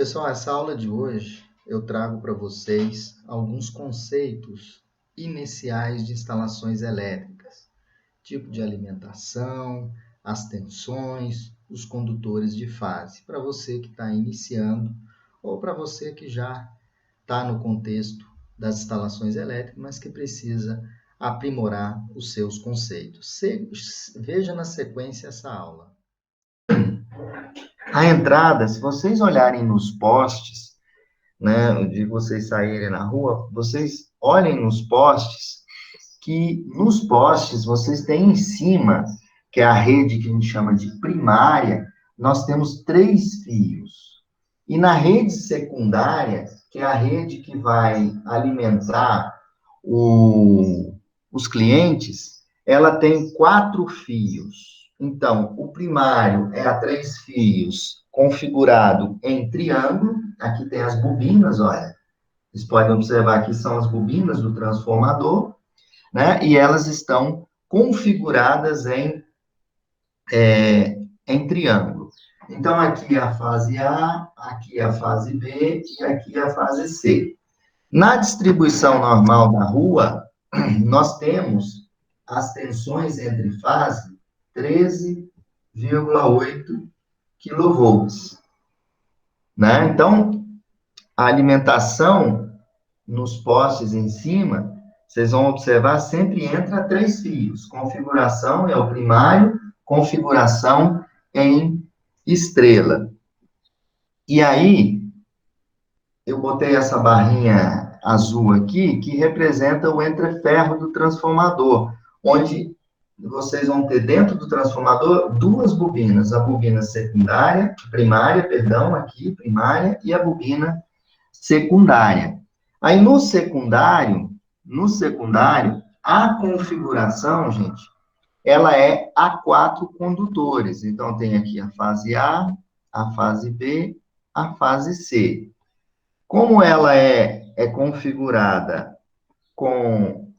Pessoal, essa aula de hoje eu trago para vocês alguns conceitos iniciais de instalações elétricas, tipo de alimentação, as tensões, os condutores de fase, para você que está iniciando ou para você que já está no contexto das instalações elétricas, mas que precisa aprimorar os seus conceitos. Veja na sequência essa aula. A entrada, se vocês olharem nos postes, né, de vocês saírem na rua, vocês olhem nos postes, que nos postes vocês têm em cima, que é a rede que a gente chama de primária, nós temos 3 fios. E na rede secundária, que é a rede que vai alimentar os clientes, ela tem 4 fios. Então, o primário é a 3 fios, configurado em triângulo. Aqui tem as bobinas, olha. Vocês podem observar que são as bobinas do transformador, né? E elas estão configuradas em triângulo. Então, aqui é a fase A, aqui é a fase B e aqui é a fase C. Na distribuição normal da rua, nós temos as tensões entre fase 13,8 kV, né? Então, a alimentação nos postes em cima, vocês vão observar, sempre entra 3 fios. Configuração é o primário, configuração em estrela. E aí, eu botei essa barrinha azul aqui, que representa o entreferro do transformador, onde vocês vão ter dentro do transformador 2 bobinas, a bobina secundária, primária, perdão, aqui, primária, e a bobina secundária. Aí, no secundário, a configuração, gente, ela é a 4 condutores. Então, tem aqui a fase A, a fase B, a fase C. Como ela é configurada com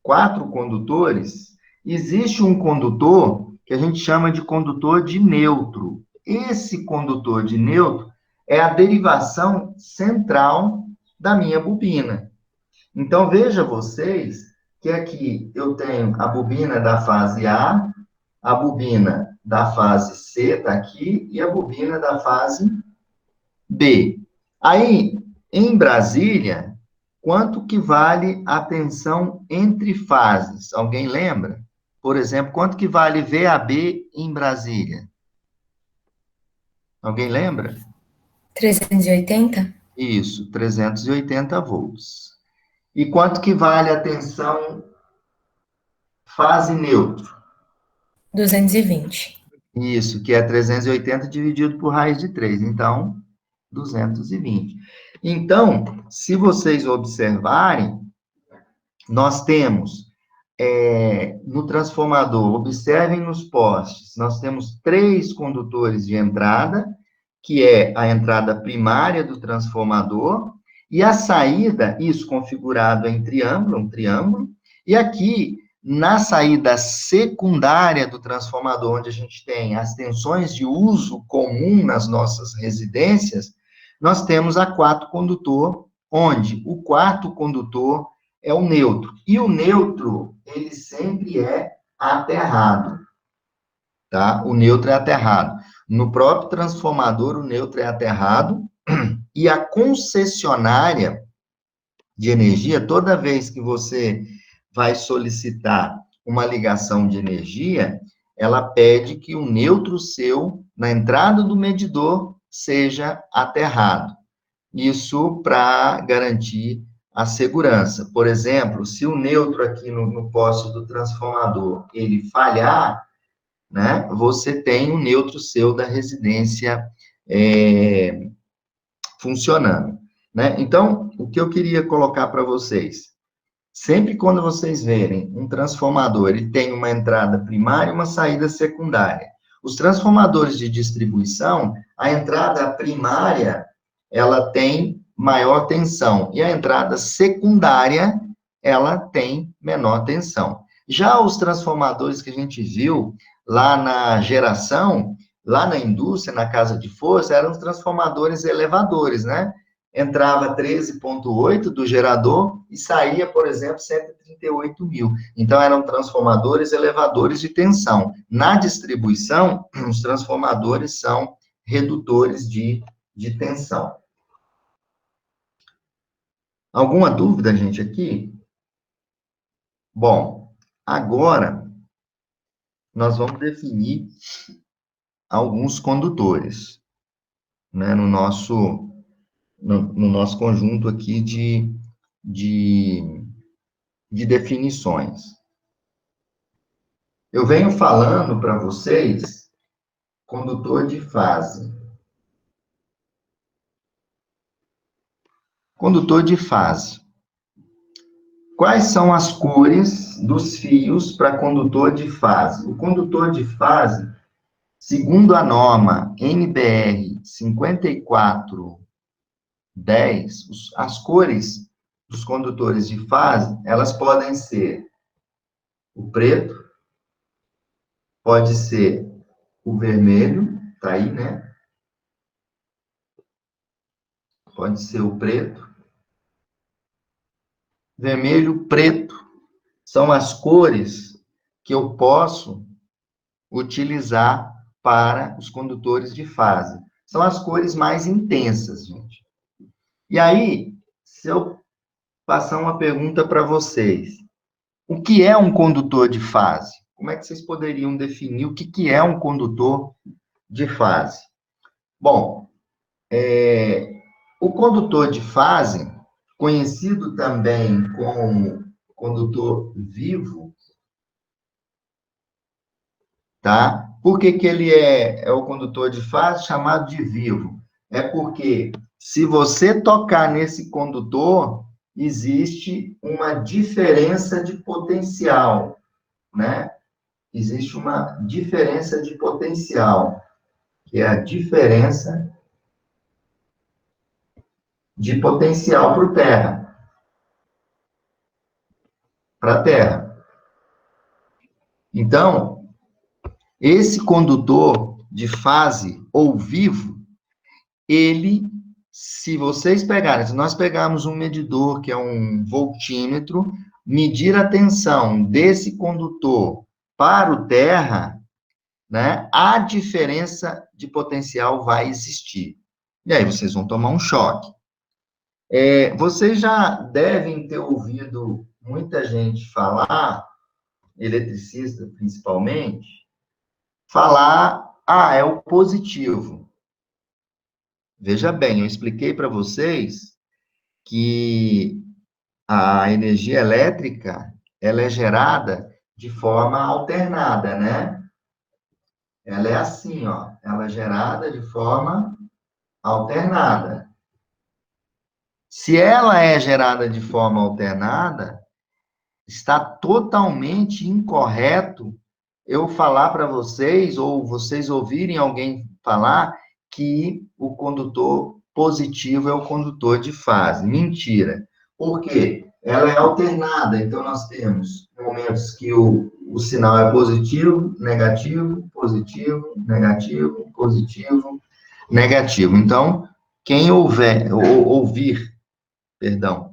4 condutores, existe um condutor que a gente chama de condutor de neutro. Esse condutor de neutro é a derivação central da minha bobina. Então, veja vocês que aqui eu tenho a bobina da fase a bobina da fase C está aqui, e a bobina da fase B. Aí, em Brasília, quanto que vale a tensão entre fases? Alguém lembra? Por exemplo, quanto que vale VAB em Brasília? Alguém lembra? 380? Isso, 380 volts. E quanto que vale a tensão fase neutro? 220. Isso, que é 380 dividido por raiz de 3. Então, 220. Então, se vocês observarem, nós temos no transformador, observem nos postes, nós temos 3 condutores de entrada, que é a entrada primária do transformador, e a saída, isso configurado em triângulo, um triângulo, e aqui, na saída secundária do transformador, onde a gente tem as tensões de uso comum nas nossas residências, nós temos a 4 condutor, onde o 4 condutor é o neutro. E o neutro, ele sempre é aterrado, tá? O neutro é aterrado. No próprio transformador, o neutro é aterrado, e a concessionária de energia, toda vez que você vai solicitar uma ligação de energia, ela pede que o neutro seu, na entrada do medidor, seja aterrado. Isso para garantir a segurança. Por exemplo, se o neutro aqui no poste do transformador, ele falhar, né, você tem o neutro seu da residência funcionando, né? Então, o que eu queria colocar para vocês, sempre quando vocês verem um transformador, ele tem uma entrada primária e uma saída secundária. Os transformadores de distribuição, a entrada primária, ela tem maior tensão, e a entrada secundária, ela tem menor tensão. Já os transformadores que a gente viu lá na geração, Lá na indústria, na casa de força, eram os transformadores elevadores, né? Entrava 13,8 do gerador e saía, por exemplo, 138 mil. Então, eram transformadores elevadores de tensão. Na distribuição, os transformadores são redutores de tensão. Alguma dúvida, gente, aqui? Bom, agora nós vamos definir alguns condutores, né, no nosso conjunto aqui de definições. Eu venho falando para vocês condutor de fase. Condutor de fase. Quais são as cores dos fios para condutor de fase? O condutor de fase, segundo a norma NBR 5410, as cores dos condutores de fase, elas podem ser o preto, pode ser o vermelho, tá aí, né? Pode ser o preto. Vermelho, preto, são as cores que eu posso utilizar para os condutores de fase. São as cores mais intensas, gente. E aí, se eu passar uma pergunta para vocês, o que é um condutor de fase? Como é que vocês poderiam definir o que é um condutor de fase? Bom, o condutor de fase, conhecido também como condutor vivo, tá? Por que ele é o condutor de fase chamado de vivo? É porque se você tocar nesse condutor, existe uma diferença de potencial, né? Existe uma diferença de potencial, que é a diferença de potencial para o Terra, para a Terra. Então, esse condutor de fase ou vivo, ele, se vocês pegarem, se nós pegarmos um medidor, que é um voltímetro, medir a tensão desse condutor para o Terra, né, a diferença de potencial vai existir. E aí vocês vão tomar um choque. Vocês já devem ter ouvido muita gente falar, eletricista principalmente, falar, é o positivo. Veja bem, eu expliquei para vocês que a energia elétrica, ela é gerada de forma alternada, né? Ela é assim, ó, ela é gerada de forma alternada. Se ela é gerada de forma alternada, está totalmente incorreto eu falar para vocês, ou vocês ouvirem alguém falar, que o condutor positivo é o condutor de fase. Mentira. Por quê? Ela é alternada, então nós temos momentos que o sinal é positivo, negativo, positivo, negativo, positivo, negativo. Então, quem ouvir, perdão,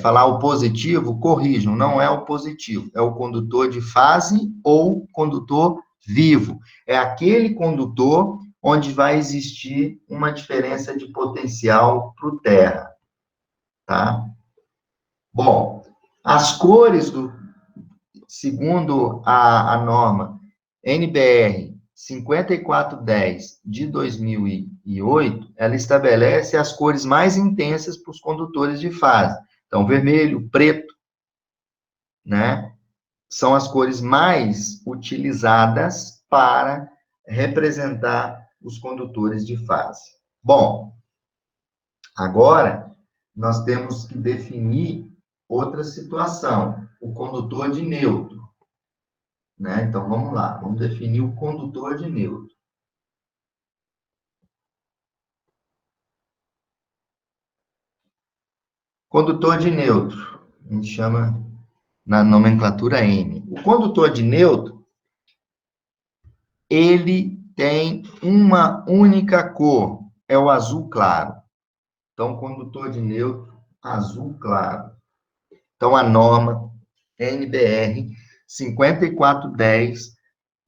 falar o positivo, corrijam, não é o positivo, é o condutor de fase ou condutor vivo. É aquele condutor onde vai existir uma diferença de potencial para o Terra, tá? Bom, as cores segundo a norma NBR 5410 de 2008, ela estabelece as cores mais intensas para os condutores de fase. Então, vermelho, preto, né? São as cores mais utilizadas para representar os condutores de fase. Bom, agora nós temos que definir outra situação, o condutor de neutro, né? Então, vamos lá, vamos definir o condutor de neutro. Condutor de neutro, a gente chama na nomenclatura N. O condutor de neutro, ele tem uma única cor, é o azul claro. Então, condutor de neutro, azul claro. Então, a norma NBR 5410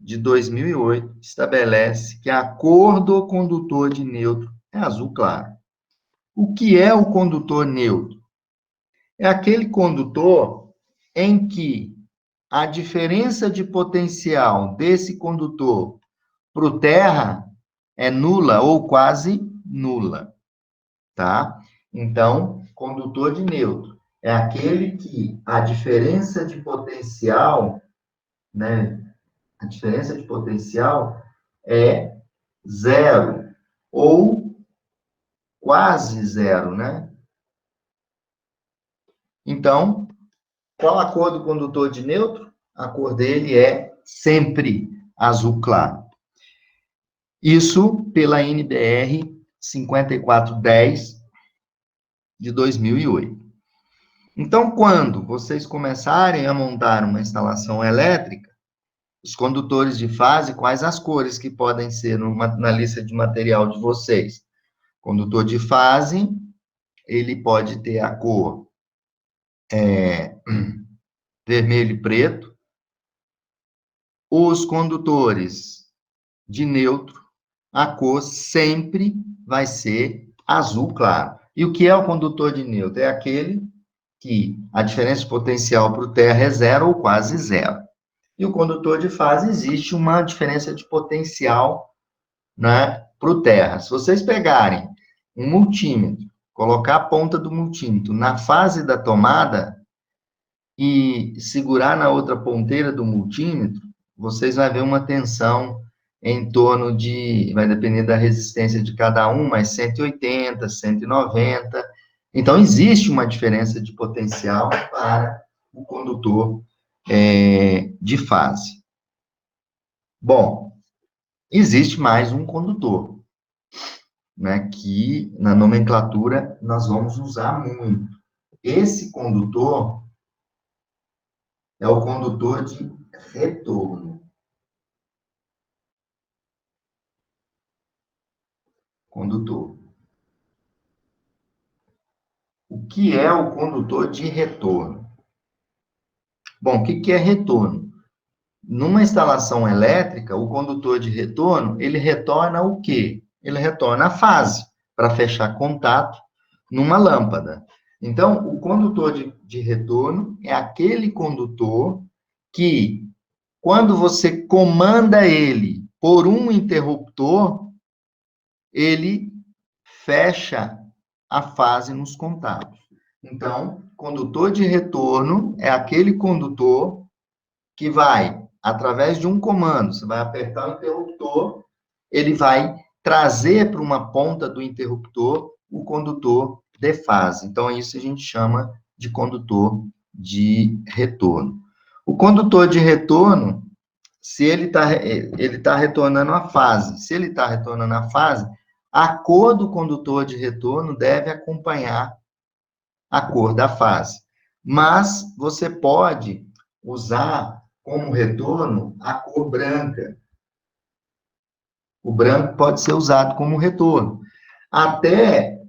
de 2008 estabelece que a cor do condutor de neutro é azul claro. O que é o condutor neutro? É aquele condutor em que a diferença de potencial desse condutor para o terra é nula ou quase nula, tá? Então, condutor de neutro é aquele que a diferença de potencial, né? A diferença de potencial é zero ou quase zero, né? Então, qual a cor do condutor de neutro? A cor dele é sempre azul claro. Isso pela NBR 5410 de 2008. Então, quando vocês começarem a montar uma instalação elétrica, os condutores de fase, quais as cores que podem ser na lista de material de vocês? Condutor de fase, ele pode ter a cor vermelho e preto. Os condutores de neutro, a cor sempre vai ser azul claro. E o que é o condutor de neutro? É aquele que a diferença de potencial para o terra é zero ou quase zero. E o condutor de fase, existe uma diferença de potencial, né, para o terra. Se vocês pegarem um multímetro, colocar a ponta do multímetro na fase da tomada e segurar na outra ponteira do multímetro, vocês vão ver uma tensão em torno de, vai depender da resistência de cada um, mas 180, 190. Então, existe uma diferença de potencial para o condutor de fase. Bom, existe mais um condutor, né, que na nomenclatura nós vamos usar muito. Esse condutor é o condutor de retorno. Condutor. O que é o condutor de retorno? Bom, o que é retorno? Numa instalação elétrica, o condutor de retorno, ele retorna o quê? Ele retorna a fase, para fechar contato numa lâmpada. Então, o condutor de retorno é aquele condutor que, quando você comanda ele por um interruptor, ele fecha a fase nos contatos. Então, condutor de retorno é aquele condutor que vai, através de um comando, você vai apertar o interruptor, ele vai trazer para uma ponta do interruptor o condutor de fase. Então, isso a gente chama de condutor de retorno. O condutor de retorno, se ele tá retornando a fase, se ele está retornando a fase, a cor do condutor de retorno deve acompanhar a cor da fase. Mas você pode usar como retorno a cor branca. O branco pode ser usado como retorno. Até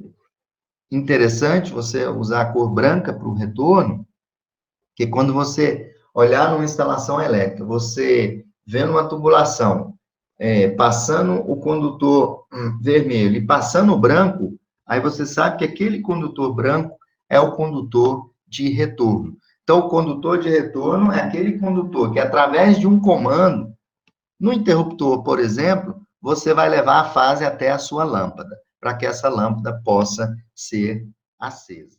interessante você usar a cor branca para o retorno, que quando você olhar numa instalação elétrica, você vendo uma tubulação, passando o condutor vermelho e passando o branco, aí você sabe que aquele condutor branco é o condutor de retorno. Então, o condutor de retorno é aquele condutor que, através de um comando, no interruptor, por exemplo, você vai levar a fase até a sua lâmpada, para que essa lâmpada possa ser acesa.